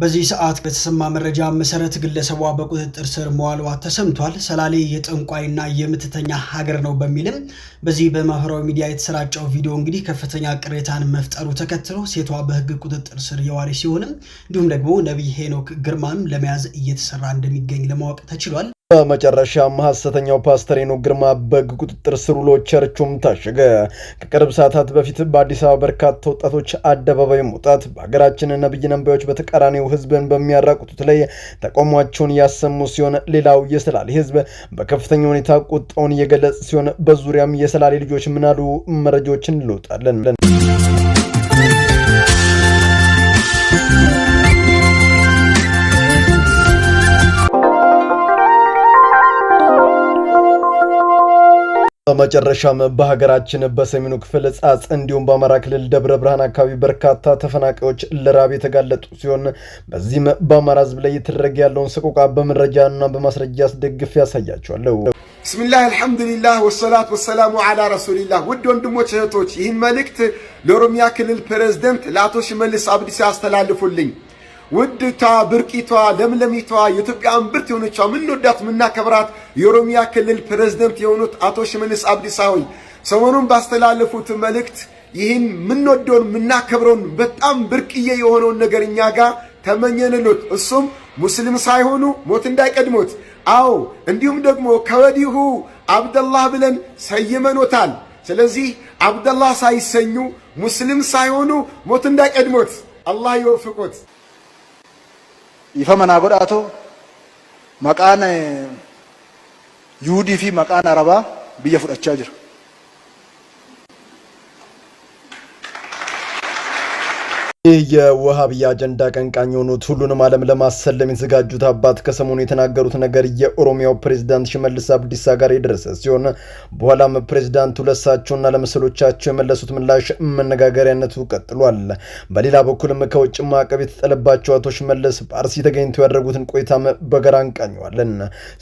በዚህ ሰዓት በተሰማ መረጃ መሰረት ግለሰቧ በቁጥጥር ስር መዋልዋ ተሰምቷል። ሰላሌ የጠንቋይና የምትተኛ ሀገር ነው በሚልም በዚህ በማህበራዊ ሚዲያ የተሰራጨው ቪዲዮ እንግዲህ ከፍተኛ ቅሬታን መፍጠሩ ተከትሎ ሴቷ በህግ ቁጥጥር ስር የዋለች ሲሆንም እንዲሁም ደግሞ ነብይ ሄኖክ ግርማን ለመያዝ እየተሰራ እንደሚገኝ ለማወቅ ተችሏል። በመጨረሻም ሐሰተኛው ፓስተር ሄኖክ ግርማ በህግ ቁጥጥር ስር ውሎ ቸርቹም ታሸገ። ከቅርብ ሰዓታት በፊት በአዲስ አበባ በርካታ ወጣቶች አደባባይ መውጣት በሀገራችን ነብይ ነንባዮች በተቃራኒው ህዝብን በሚያራቁቱት ላይ ተቃውሟቸውን ያሰሙ ሲሆን ሌላው የሰላሌ ህዝብ በከፍተኛ ሁኔታ ቁጣውን እየገለጸ ሲሆን በዙሪያም የሰላሌ ልጆች ምናሉ መረጃዎችን እንለውጣለን። በመጨረሻም በሀገራችን በሰሜኑ ክፍል ጻጽ እንዲሁም በአማራ ክልል ደብረ ብርሃን አካባቢ በርካታ ተፈናቃዮች ለራብ የተጋለጡ ሲሆን በዚህም በአማራ ህዝብ ላይ እየተደረገ ያለውን ሰቆቃ በመረጃና በማስረጃ አስደግፌ ያሳያቸዋለሁ። ቢስሚላህ አልሐምዱሊላህ ወሰላቱ ወሰላሙ ዐላ ረሱሊላህ። ውድ ወንድሞች እህቶች፣ ይህን መልእክት ለኦሮሚያ ክልል ፕሬዝዳንት ለአቶ ሽመልስ አብዲሳ ያስተላልፉልኝ። ውድታ ብርቂቷ ለምለሚቷ የኢትዮጵያ እምብርት የሆነችው ምንወዳት ምናከብራት የኦሮሚያ ክልል ፕሬዝዳንት የሆኑት አቶ ሽመልስ አብዲሳ ሆይ ሰሞኑን ባስተላለፉት መልእክት ይህን ምንወደውን ምናከብረውን በጣም ብርቅዬ የሆነውን ነገር እኛ ጋር ተመኘንሉት። እሱም ሙስሊም ሳይሆኑ ሞት እንዳይቀድሞት። አዎ እንዲሁም ደግሞ ከወዲሁ አብደላህ ብለን ሰይመኖታል። ስለዚህ አብደላህ ሳይሰኙ ሙስሊም ሳይሆኑ ሞት እንዳይቀድሞት አላህ ይወፍቆት። ይፈመና ጎዳቶ መቃን ይሁዲ ፊ መቃን አረባ ብየ ፍዳቻ ጅራ ይህ የወሃቢያ አጀንዳ ቀንቃኝ የሆኑት ሁሉንም ዓለም ለማሰለም የተዘጋጁት አባት ከሰሞኑ የተናገሩት ነገር የኦሮሚያው ፕሬዝዳንት ሽመልስ አብዲሳ ጋር የደረሰ ሲሆን በኋላም ፕሬዝዳንቱ ለሳቸውና ለመሰሎቻቸው የመለሱት ምላሽ መነጋገሪያነቱ ቀጥሏል። በሌላ በኩልም ከውጭ ማዕቀብ የተጠለባቸው አቶ ሽመልስ በአርሲ ተገኝተው ያደረጉትን ቆይታም በጋራ እንቃኘዋለን።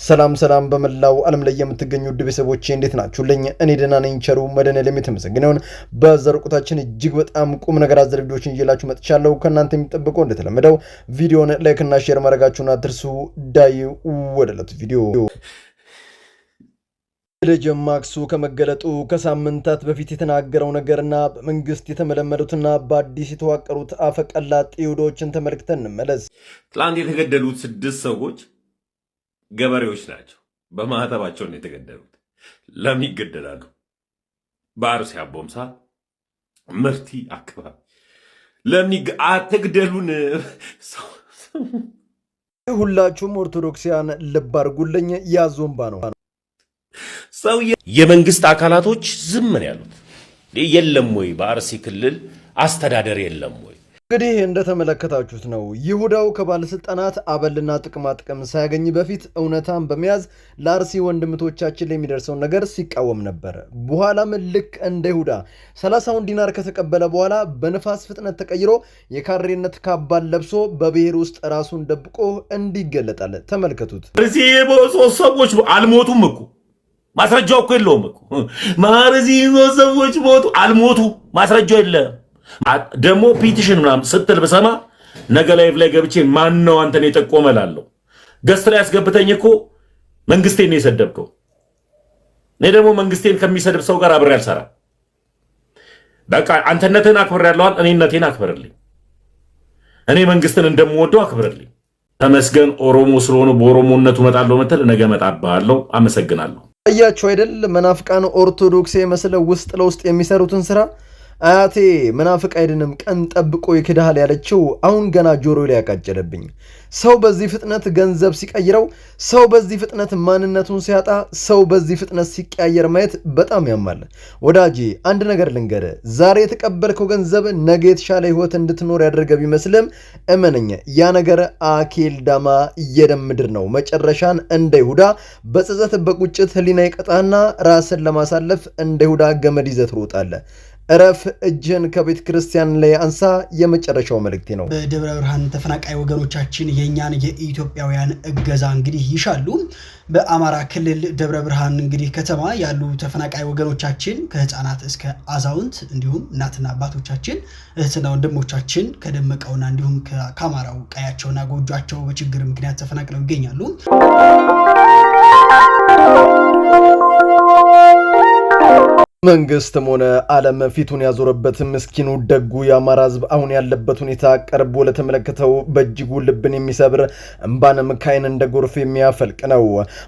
ሰላም በመላው ዓለም ላይ የምትገኙ ውድ ቤተሰቦቼ እንዴት ናችሁልኝ? እኔ ደህና ነኝ። ቸሩ መድኃኔዓለም የተመሰገነውን በዘርቁታችን እጅግ በጣም ቁም ነገር አዘል ቪዲዮዎችን ይዤላችሁ መጥቻለሁ። ከናንተ የሚጠብቀው እንደተለመደው ቪዲዮን ላይክ እና ሼር ማድረጋችሁን አትርሱ። ዳይ ወደለት ቪዲዮ ለጀማክሱ ከመገለጡ ከሳምንታት በፊት የተናገረው ነገርና በመንግስት የተመለመሉትና በአዲስ የተዋቀሩት አፈቀላጤ ይሁዶችን ተመልክተን እንመለስ። ትላንት የተገደሉት 6 ሰዎች ገበሬዎች ናቸው። በማህተባቸው ነው የተገደሉት። ለምን ይገደላሉ? በአርሲ አቦምሳ ምርቲ አካባቢ ለምን አትግደሉን? ሁላችሁም ኦርቶዶክሲያን ልብ አድርጉልኝ። ያዞምባ ነው ሰው የመንግስት አካላቶች ዝም ነው ያሉት። የለም ወይ በአርሲ ክልል አስተዳደር የለም ወይ? እንግዲህ እንደተመለከታችሁት ነው ይሁዳው ከባለስልጣናት አበልና ጥቅማ ጥቅም ሳያገኝ በፊት እውነታን በመያዝ ለአርሲ ወንድምቶቻችን ላይ የሚደርሰውን ነገር ሲቃወም ነበር። በኋላም ልክ እንደ ይሁዳ 30 ዲናር ከተቀበለ በኋላ በንፋስ ፍጥነት ተቀይሮ የካሬነት ካባን ለብሶ በብሔር ውስጥ ራሱን ደብቆ እንዲገለጣል። ተመልከቱት። እዚህ ሶስት ሰዎች አልሞቱም እኮ ማስረጃው እኮ የለውም እኮ ማርዚ ሰዎች ሞቱ አልሞቱ ማስረጃው የለም። ደግሞ ፒቲሽን ምናምን ስትል በሰማ ነገ ላይቭ ላይ ገብቼ ማን ነው አንተን የጠቆመላለሁ? ገስት ላይ ያስገብተኝ እኮ መንግስቴን ነው የሰደብከው። እኔ ደግሞ መንግስቴን ከሚሰድብ ሰው ጋር አብሬ አልሰራም። በቃ አንተነትን አክብሬያለሁ፣ እኔነቴን አክብርልኝ። እኔ መንግስትን እንደምወደው አክብርልኝ። ተመስገን ኦሮሞ ስለሆነ በኦሮሞነቱ መጣለው መተል ነገ መጣባለሁ። አመሰግናለሁ። አያችሁ አይደል? መናፍቃን ኦርቶዶክስ መስለው ውስጥ ለውስጥ የሚሰሩትን ስራ አያቴ መናፍቅ አይደለም ቀን ጠብቆ ይክዳል ያለችው አሁን ገና ጆሮ ላይ ያቃጨለብኝ። ሰው በዚህ ፍጥነት ገንዘብ ሲቀይረው፣ ሰው በዚህ ፍጥነት ማንነቱን ሲያጣ፣ ሰው በዚህ ፍጥነት ሲቀያየር ማየት በጣም ያማል። ወዳጄ አንድ ነገር ልንገር፣ ዛሬ የተቀበልከው ገንዘብ ነገ የተሻለ ህይወት እንድትኖር ያደርገ ቢመስልም እመነኝ ያ ነገር አኬል ዳማ የደም ምድር ነው። መጨረሻን እንደ ይሁዳ በጸጸት በቁጭት ህሊና ይቀጣና ራስን ለማሳለፍ እንደ ይሁዳ ገመድ ይዘህ ትሮጣለህ። እረፍ እጅን ከቤተ ክርስቲያን ላይ አንሳ የመጨረሻው መልእክቴ ነው። በደብረ ብርሃን ተፈናቃይ ወገኖቻችን የኛን የኢትዮጵያውያን እገዛ እንግዲህ ይሻሉ። በአማራ ክልል ደብረ ብርሃን እንግዲህ ከተማ ያሉ ተፈናቃይ ወገኖቻችን ከህፃናት እስከ አዛውንት እንዲሁም እናትና አባቶቻችን እህትና ወንድሞቻችን ከደመቀውና እንዲሁም ከአማራው ቀያቸውና ጎጆአቸው በችግር ምክንያት ተፈናቅለው ይገኛሉ። መንግስትም ሆነ ዓለም ፊቱን ያዞረበት ምስኪኑ ደጉ የአማራ ህዝብ አሁን ያለበት ሁኔታ ቀርቦ ለተመለከተው በእጅጉ ልብን የሚሰብር እንባንም ከዓይን እንደ ጎርፍ የሚያፈልቅ ነው።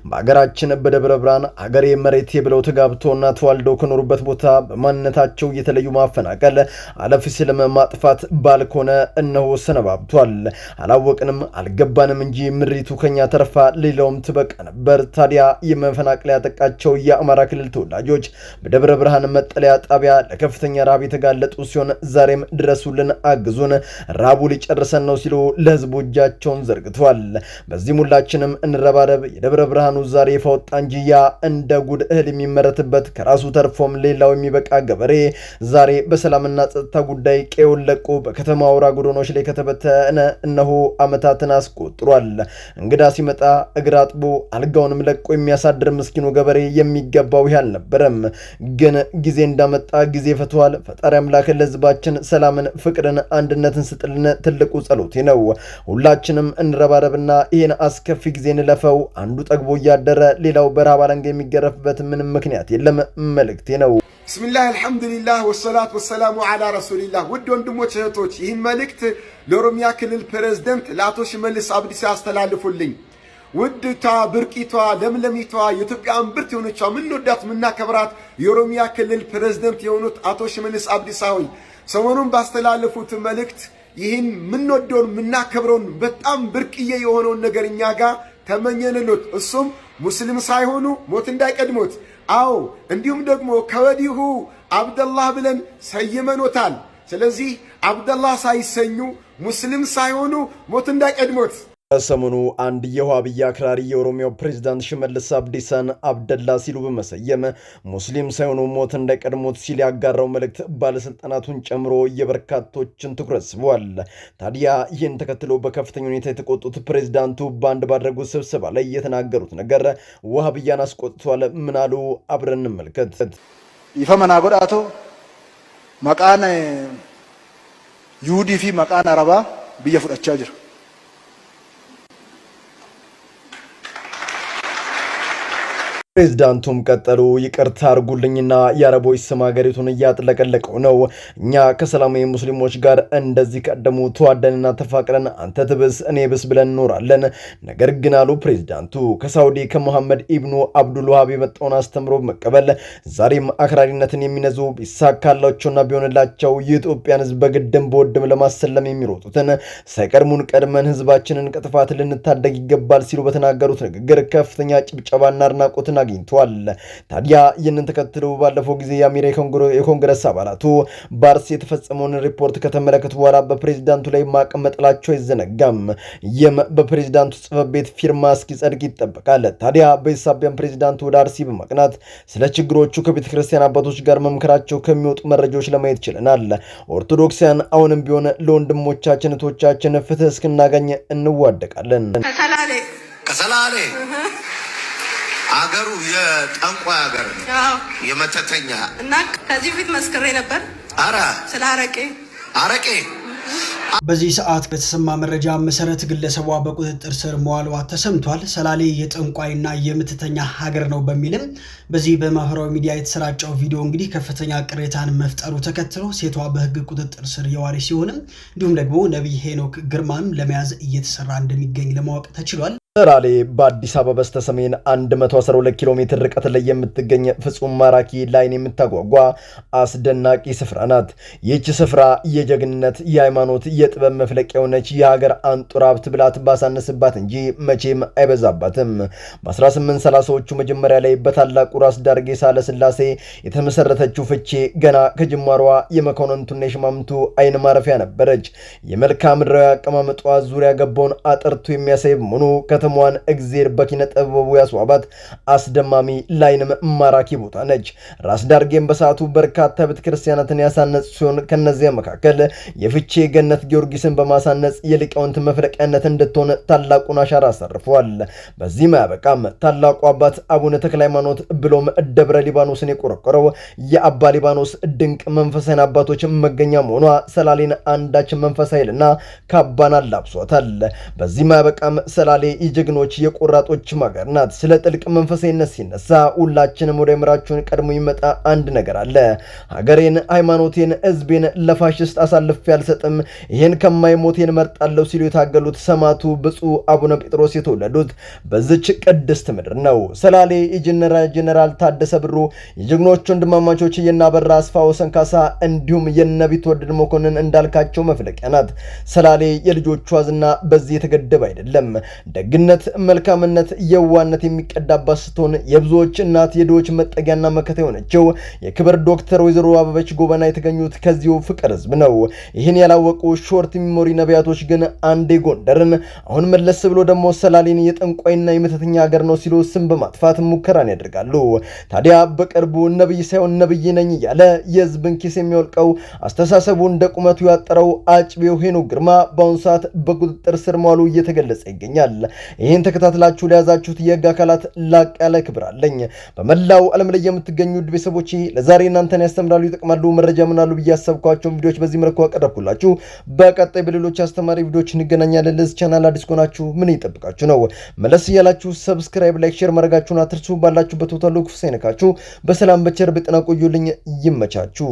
በአገራችን በደብረ ብርሃን አገሬ መሬቴ ብለው ተጋብተውና ተዋልደው ከኖሩበት ቦታ በማንነታቸው እየተለዩ ማፈናቀል፣ አለፍ ሲልም ማጥፋት ባልኮነ እነሆ ሰነባብቷል። አላወቅንም አልገባንም እንጂ ምድሪቱ ከኛ ተርፋ ሌላውም ትበቃ ነበር። ታዲያ የመፈናቀል ያጠቃቸው የአማራ ክልል ተወላጆች በደብረ ብርሃን መጠለያ ጣቢያ ለከፍተኛ ራብ የተጋለጡ ሲሆን ዛሬም ድረሱልን አግዙን ራቡ ሊጨርሰን ነው ሲሉ ለህዝቡ እጃቸውን ዘርግቷል። በዚህ ሁላችንም እንረባረብ። የደብረ ብርሃኑ ዛሬ ፈወጣ እንጂ ያ እንደ ጉድ እህል የሚመረትበት ከራሱ ተርፎም ሌላው የሚበቃ ገበሬ ዛሬ በሰላምና ጸጥታ ጉዳይ ቀዬውን ለቆ በከተማ አውራ ጎዳናዎች ላይ ከተበተነ እነሆ ዓመታትን አስቆጥሯል። እንግዳ ሲመጣ እግር አጥቦ አልጋውንም ለቆ የሚያሳድር ምስኪኑ ገበሬ የሚገባው ይህ አልነበረም። ግን ጊዜ እንዳመጣ ጊዜ ፈቷል። ፈጣሪ አምላክ ለህዝባችን ሰላምን፣ ፍቅርን፣ አንድነትን ስጥልን ትልቁ ጸሎቴ ነው። ሁላችንም እንረባረብና ይህን አስከፊ ጊዜ እንለፈው። አንዱ ጠግቦ እያደረ ሌላው በረሃብ አለንጋ የሚገረፍበት ምንም ምክንያት የለም መልእክቴ ነው። ቢስሚላህ አልሐምዱሊላህ ወሰላቱ ወሰላሙ አላ ረሱሊላህ። ውድ ወንድሞች እህቶች፣ ይህን መልእክት ለኦሮሚያ ክልል ፕሬዝዳንት ለአቶ ሽመልስ አብዲሳ ያስተላልፉልኝ። ውድቷ ብርቂቷ ለምለሚቷ የኢትዮጵያ እምብርት የሆነችው ምንወዳት ምናከብራት የኦሮሚያ ክልል ፕሬዝዳንት የሆኑት አቶ ሽመልስ አብዲሳ ሆይ ሰሞኑን ባስተላለፉት መልእክት ይህን ምንወደውን ምናከብረውን በጣም ብርቅዬ የሆነውን ነገር እኛ ጋር ተመኘንሎት። እሱም ሙስሊም ሳይሆኑ ሞት እንዳይቀድሞት። አዎ እንዲሁም ደግሞ ከወዲሁ አብደላህ ብለን ሰይመኖታል። ስለዚህ አብደላህ ሳይሰኙ ሙስሊም ሳይሆኑ ሞት እንዳይቀድሞት። ሰሞኑ አንድ የዋሃብያ አክራሪ የኦሮሚያው ፕሬዝዳንት ሽመልስ አብዲሳን አብደላ ሲሉ በመሰየም ሙስሊም ሳይሆኑ ሞት እንዳይቀድሞት ሲል ያጋራው መልእክት ባለስልጣናቱን ጨምሮ የበርካቶችን ትኩረት ስቧል። ታዲያ ይህን ተከትሎ በከፍተኛ ሁኔታ የተቆጡት ፕሬዝዳንቱ በአንድ ባደረጉት ስብሰባ ላይ የተናገሩት ነገር ዋሃብያን አስቆጥቷል። ምን አሉ? አብረን እንመልከት። ይፈመና ጎዳቶ መቃን ዩዲፊ መቃን አረባ ብየ ፍዳቻ ጅራ ፕሬዝዳንቱም ቀጠሉ። ይቅርታ አርጉልኝና የአረቦች ስም ሀገሪቱን እያጥለቀለቀው ነው። እኛ ከሰላማዊ ሙስሊሞች ጋር እንደዚህ ቀደሙ ተዋደንና ተፋቅረን አንተ ትብስ እኔ ብስ ብለን እንኖራለን። ነገር ግን አሉ ፕሬዝዳንቱ ከሳውዲ ከመሐመድ ኢብኑ አብዱል ወሃብ የመጣውን አስተምሮ መቀበል ዛሬም አክራሪነትን የሚነዙ ቢሳካላቸውና ቢሆንላቸው የኢትዮጵያን ህዝብ በግድም በወድም ለማሰለም የሚሮጡትን ሳይቀድሙን ቀድመን ህዝባችንን ከጥፋት ልንታደግ ይገባል ሲሉ በተናገሩት ንግግር ከፍተኛ ጭብጨባና አድናቆትን አግኝቷል። ታዲያ ይህንን ተከትሎ ባለፈው ጊዜ የአሜሪካ የኮንግረስ አባላቱ በአርሲ የተፈጸመውን ሪፖርት ከተመለከቱ በኋላ በፕሬዝዳንቱ ላይ ማዕቀብ መጣላቸው አይዘነጋም። ይህም በፕሬዝዳንቱ ጽሕፈት ቤት ፊርማ እስኪጸድቅ ይጠበቃል። ታዲያ በሳቢያን ፕሬዝዳንቱ ወደ አርሲ በማቅናት ስለ ችግሮቹ ከቤተ ክርስቲያን አባቶች ጋር መምከራቸው ከሚወጡ መረጃዎች ለማየት ችለናል። ኦርቶዶክሲያን አሁንም ቢሆን ለወንድሞቻችን እህቶቻችን ፍትህ እስክናገኝ እንዋደቃለን። ከሰላሌ አገሩ የጠንቋይ አገር ነው፣ የመተተኛ እና ከዚህ ፊት መስክሬ ነበር። አረ ስለ አረቄ በዚህ ሰዓት በተሰማ መረጃ መሰረት ግለሰቧ በቁጥጥር ስር መዋሏ ተሰምቷል። ሰላሌ የጠንቋይና የምትተኛ ሀገር ነው በሚልም በዚህ በማህበራዊ ሚዲያ የተሰራጨው ቪዲዮ እንግዲህ ከፍተኛ ቅሬታን መፍጠሩ ተከትሎ ሴቷ በህግ ቁጥጥር ስር የዋለች ሲሆንም እንዲሁም ደግሞ ነቢይ ሄኖክ ግርማንም ለመያዝ እየተሰራ እንደሚገኝ ለማወቅ ተችሏል። ሰላሌ በአዲስ አበባ በስተሰሜን 112 ኪሎ ሜትር ርቀት ላይ የምትገኝ ፍጹም ማራኪ ላይን የምታጓጓ አስደናቂ ስፍራ ናት። ይህች ስፍራ የጀግንነት፣ የሃይማኖት፣ የጥበብ መፍለቂያ የሆነች የሀገር አንጡራ ሀብት ብላት ባሳነስባት እንጂ መቼም አይበዛባትም። በ1830ዎቹ መጀመሪያ ላይ በታላቁ ራስ ዳርጌ ሳህለ ሥላሴ የተመሰረተችው ፍቼ ገና ከጅማሯ የመኳንንቱና የሽማምንቱ አይን ማረፊያ ነበረች። የመልክዓ ምድራዊ አቀማመጧ ዙሪያ ገባውን አጥርቱ የሚያሳይ መሆኑ ከተማዋን እግዜር በኪነ ጥበቡ ያስዋባት አስደማሚ ላይንም ማራኪ ቦታ ነች። ራስ ዳርጌም በሰዓቱ በርካታ ቤተክርስቲያናትን ያሳነጽ ሲሆን ከነዚያ መካከል የፍቼ ገነት ጊዮርጊስን በማሳነጽ የሊቃውንት መፍለቂያነት እንድትሆን ታላቁን አሻራ አሳርፈዋል። በዚህ ማያበቃም ታላቁ አባት አቡነ ተክለ ሃይማኖት ብሎም ደብረ ሊባኖስን የቆረቆረው የአባ ሊባኖስ ድንቅ መንፈሳዊ አባቶች መገኛ መሆኗ ሰላሌን አንዳች መንፈሳዊ ኃይልና ካባን አላብሷታል። በዚህ ማያበቃም ሰላሌ የጀግኖች የቆራጦች ማገር ናት። ስለ ጥልቅ መንፈሳዊነት ሲነሳ ሁላችንም ወደ ምራችሁን ቀድሞ ይመጣ አንድ ነገር አለ። ሀገሬን፣ ሃይማኖቴን፣ ህዝቤን ለፋሽስት አሳልፌ አልሰጥም፣ ይሄን ከማይሞቴን መርጣለሁ ሲሉ የታገሉት ሰማዕቱ ብፁዕ አቡነ ጴጥሮስ የተወለዱት በዚች ቅድስት ምድር ነው። ሰላሌ የጀነራል ታደሰ ብሩ የጀግኖች ወንድማማቾች የናበራ አስፋ ወሰን ካሳ እንዲሁም የነቢት ወደድ መኮንን እንዳልካቸው መፍለቂያ ናት። ሰላሌ የልጆቿ ዝና በዚህ የተገደበ አይደለም። ደግነት፣ መልካምነት፣ የዋነት የሚቀዳባት ስትሆን የብዙዎች እናት የድሆች መጠጊያና መከታ የሆነችው የክብር ዶክተር ወይዘሮ አበበች ጎበና የተገኙት ከዚሁ ፍቅር ህዝብ ነው። ይህን ያላወቁ ሾርት ሚሞሪ ነቢያቶች ግን አንዴ ጎንደርን አሁን መለስ ብሎ ደግሞ ሰላሌን የጠንቋይና የመተተኛ ሀገር ነው ሲሉ ስም በማጥፋት ሙከራን ያደርጋሉ። ታዲያ በቅርቡ ነብይ ሳይሆን ነብይ ነኝ እያለ የህዝብን ኪስ የሚወልቀው አስተሳሰቡ እንደ ቁመቱ ያጠረው አጭቤው ሄኖክ ግርማ በአሁኑ ሰዓት በቁጥጥር ስር መዋሉ እየተገለጸ ይገኛል። ይህን ተከታትላችሁ ለያዛችሁት የህግ አካላት ላቅ ያለ ክብር አለኝ። በመላው ዓለም ላይ የምትገኙ ውድ ቤተሰቦቼ ለዛሬ እናንተን ያስተምራሉ፣ ይጠቅማሉ፣ መረጃ ምናሉ ብዬ ያሰብኳቸውን ቪዲዮዎች በዚህ መልኩ አቀረብኩላችሁ። በቀጣይ በሌሎች አስተማሪ ቪዲዮዎች እንገናኛለን። ለዚህ ቻናል አዲስ ከሆናችሁ ምን ይጠብቃችሁ ነው? መለስ እያላችሁ ሰብስክራይብ፣ ላይክ፣ ሼር ማድረጋችሁን አትርሱ። ባላችሁበት ቦታ ሁሉ ክፉ ሳይነካችሁ በሰላም በቸር በጤና ቆዩልኝ። ይመቻችሁ።